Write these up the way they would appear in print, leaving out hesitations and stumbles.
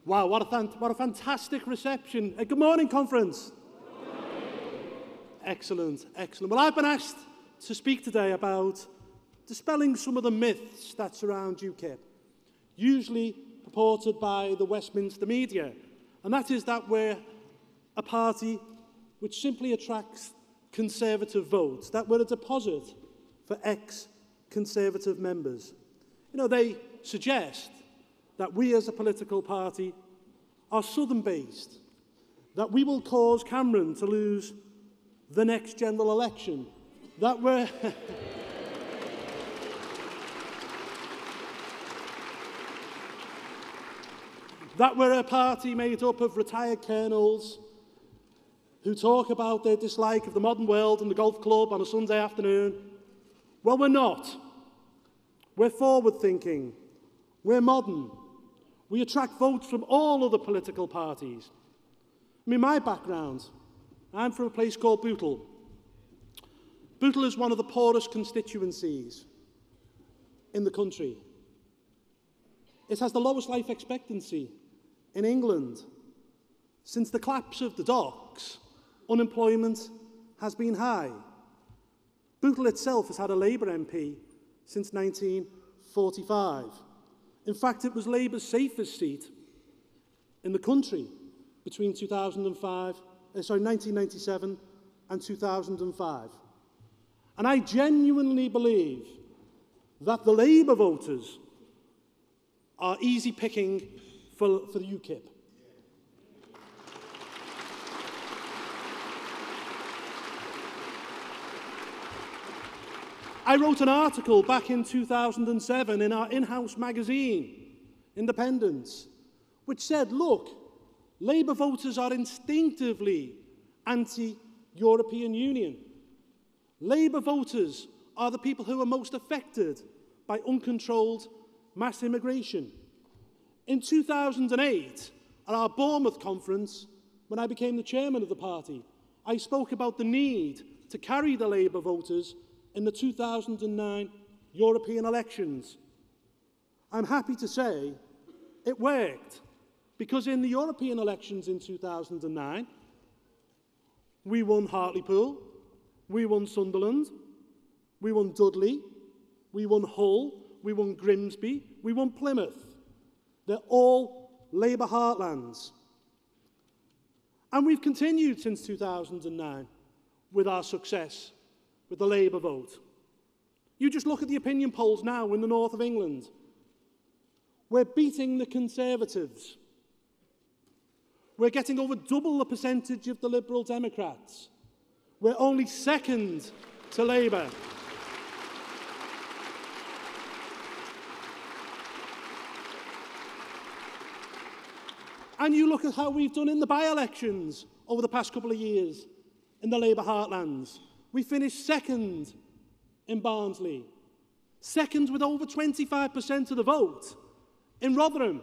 Wow, what a fantastic reception. Good morning, conference. Good morning. Excellent, excellent. Well, I've been asked to speak today about dispelling some of the myths that surround UKIP, usually purported by the Westminster media, and that is that we're a party which simply attracts Conservative votes, that we're a deposit for ex-Conservative members. You know, they suggest that we as a political party are southern-based, that we will cause Cameron to lose the next general election, that we're... that we're a party made up of retired colonels who talk about their dislike of the modern world and the golf club on a Sunday afternoon. Well, we're not. We're forward-thinking. We're modern. We attract votes from all other political parties. I mean, my background, I'm from a place called Nuttall. Nuttall is one of the poorest constituencies in the country. It has the lowest life expectancy in England. Since the collapse of the docks, unemployment has been high. Nuttall itself has had a Labour MP since 1945. In fact, it was Labour's safest seat in the country between 1997 and 2005. And I genuinely believe that the Labour voters are easy picking for the UKIP. I wrote an article back in 2007 in our in-house magazine, Independence, which said, look, Labour voters are instinctively anti-European Union. Labour voters are the people who are most affected by uncontrolled mass immigration. In 2008, at our Bournemouth conference, when I became the chairman of the party, I spoke about the need to carry the Labour voters in the 2009 European elections. I'm happy to say it worked, because in the European elections in 2009, we won Hartlepool, we won Sunderland, we won Dudley, we won Hull, we won Grimsby, we won Plymouth. They're all Labour heartlands. And we've continued since 2009 with our success with the Labour vote. You just look at the opinion polls now in the north of England. We're beating the Conservatives. We're getting over double the percentage of the Liberal Democrats. We're only second to Labour. And you look at how we've done in the by-elections over the past couple of years in the Labour heartlands. We finished second in Barnsley, second with over 25% of the vote in Rotherham,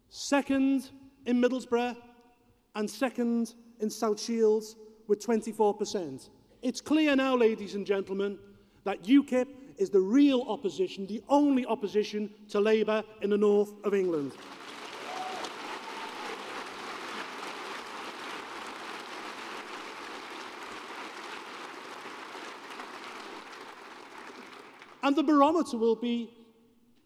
second in Middlesbrough, and second in South Shields with 24%. It's clear now, ladies and gentlemen, that UKIP is the real opposition, the only opposition to Labour in the north of England. And the barometer will be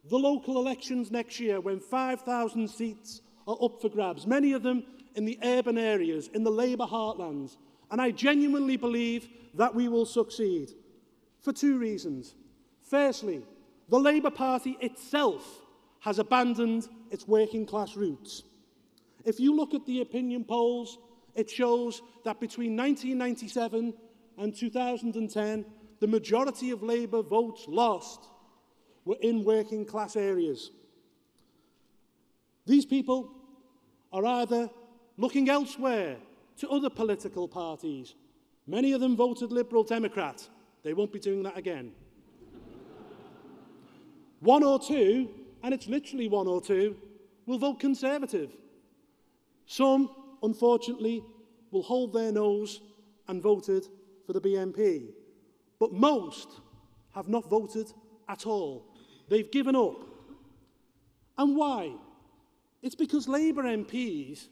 the local elections next year, when 5,000 seats are up for grabs, many of them in the urban areas, in the Labour heartlands. And I genuinely believe that we will succeed for two reasons. Firstly, the Labour Party itself has abandoned its working class roots. If you look at the opinion polls, it shows that between 1997 and 2010, the majority of Labour votes lost were in working class areas. These people are either looking elsewhere to other political parties. Many of them voted Liberal Democrat. They won't be doing that again. One or two, and it's literally one or two, will vote Conservative. Some, unfortunately, will hold their nose and voted for the BNP. But most have not voted at all. They've given up. And why? It's because Labour MPs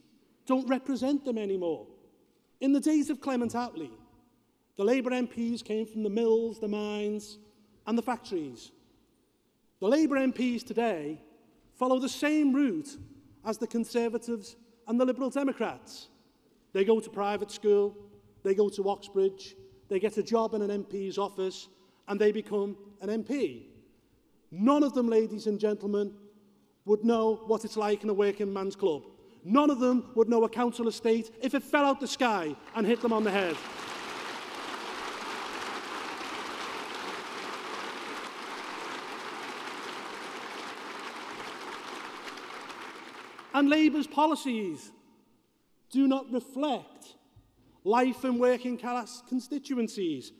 don't represent them anymore. In the days of Clement Attlee, the Labour MPs came from the mills, the mines, and the factories. The Labour MPs today follow the same route as the Conservatives and the Liberal Democrats. They go to private school, they go to Oxbridge, they get a job in an MP's office, and they become an MP. None of them, ladies and gentlemen, would know what it's like in a working man's club. None of them would know a council estate if it fell out the sky and hit them on the head. And Labour's policies do not reflect life in working class constituencies.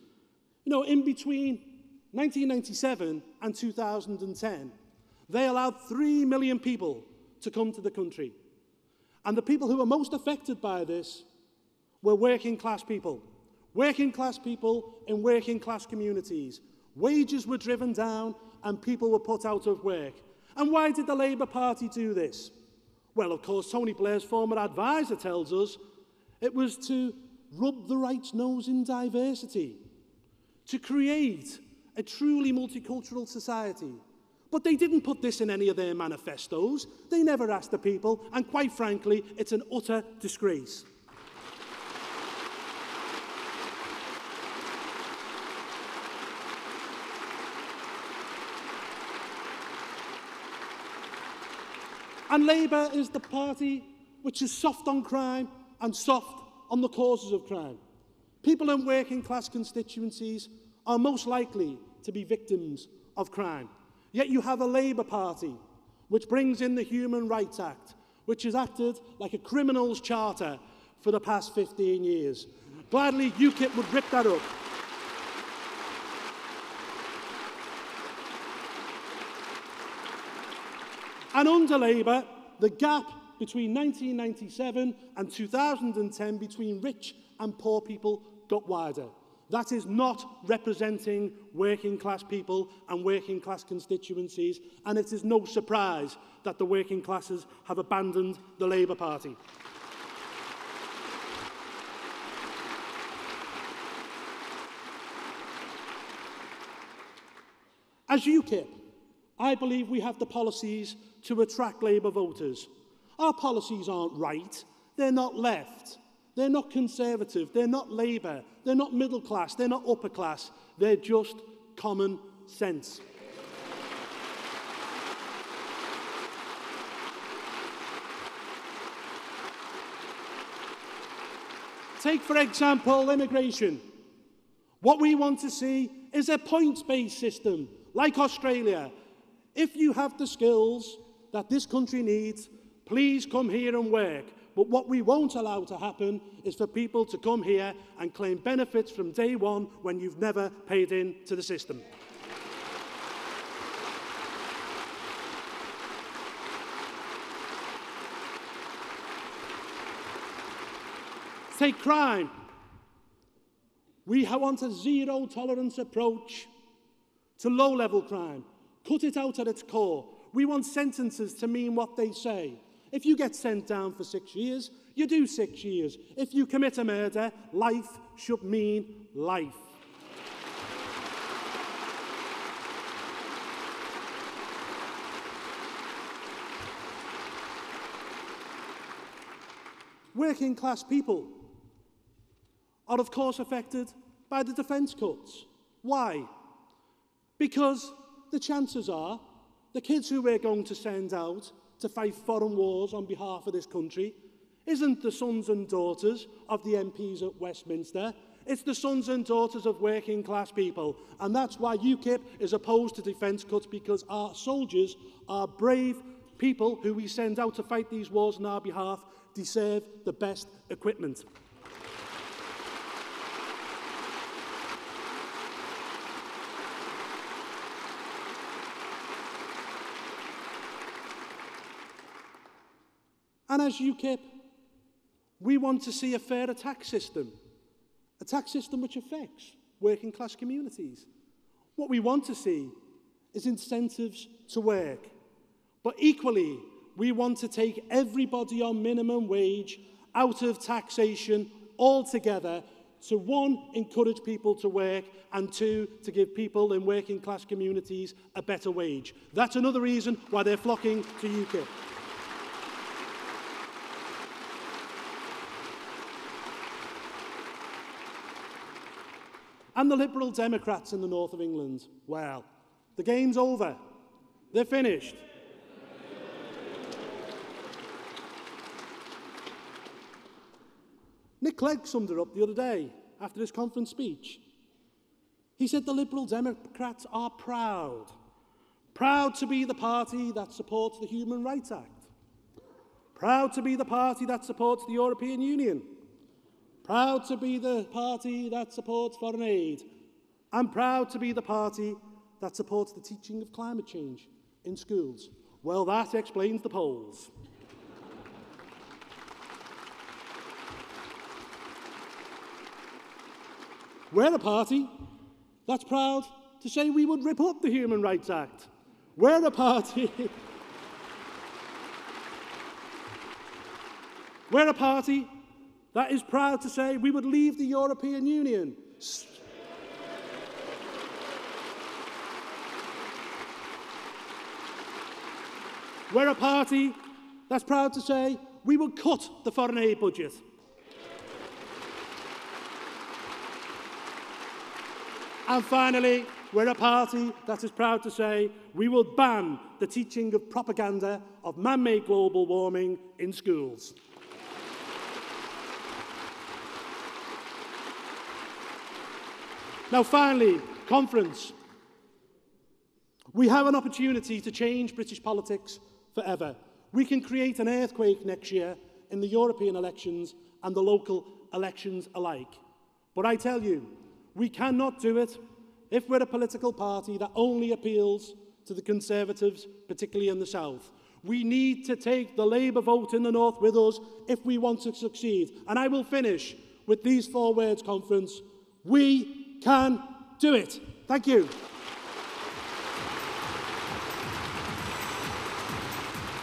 You know, in between 1997 and 2010, they allowed 3 million people to come to the country. And the people who were most affected by this were working class people in working class communities. Wages were driven down and people were put out of work. And why did the Labour Party do this? Well, of course, Tony Blair's former advisor tells us it was to rub the right's nose in diversity, to create a truly multicultural society. But they didn't put this in any of their manifestos. They never asked the people, and quite frankly, it's an utter disgrace. And Labour is the party which is soft on crime and soft on the causes of crime. People in working class constituencies are most likely to be victims of crime. Yet you have a Labour Party which brings in the Human Rights Act, which has acted like a criminal's charter for the past 15 years. Gladly, UKIP would rip that up. And under Labour, the gap between 1997 and 2010 between rich and poor people got wider. That is not representing working class people and working class constituencies, and it is no surprise that the working classes have abandoned the Labour Party. As UKIP, I believe we have the policies to attract Labour voters. Our policies aren't right, they're not left, they're not Conservative, they're not Labour, they're not middle class, they're not upper class, they're just common sense. Take, for example, immigration. What we want to see is a points-based system, like Australia. If you have the skills that this country needs, please come here and work. But what we won't allow to happen is for people to come here and claim benefits from day one when you've never paid into the system. Take crime. We want a zero-tolerance approach to low-level crime. Cut it out at its core. We want sentences to mean what they say. If you get sent down for 6 years, you do 6 years. If you commit a murder, life should mean life. Working class people are, of course, affected by the defence cuts. Why? Because the chances are the kids who we're going to send out to fight foreign wars on behalf of this country isn't the sons and daughters of the MPs at Westminster. It's the sons and daughters of working class people. And that's why UKIP is opposed to defence cuts, because our soldiers, our brave people who we send out to fight these wars on our behalf, deserve the best equipment. And as UKIP, we want to see a fairer tax system which affects working class communities. What we want to see is incentives to work. But equally, we want to take everybody on minimum wage out of taxation altogether to, one, encourage people to work, and two, to give people in working class communities a better wage. That's another reason why they're flocking to UKIP. And the Liberal Democrats in the north of England, well, the game's over. They're finished. Nick Clegg summed it up the other day after his conference speech. He said the Liberal Democrats are proud. Proud to be the party that supports the Human Rights Act. Proud to be the party that supports the European Union. Proud to be the party that supports foreign aid. And proud to be the party that supports the teaching of climate change in schools. Well, that explains the polls. We're a party that's proud to say we would rip up the Human Rights Act. We're a party... We're a party that is proud to say we would leave the European Union. We're a party that's proud to say we would cut the foreign aid budget. And finally, we're a party that is proud to say we will ban the teaching of propaganda of man-made global warming in schools. Now finally, conference. We have an opportunity to change British politics forever. We can create an earthquake next year in the European elections and the local elections alike. But I tell you, we cannot do it if we're a political party that only appeals to the Conservatives, particularly in the South. We need to take the Labour vote in the North with us if we want to succeed. And I will finish with these 4 words, conference. We can do it. Thank you.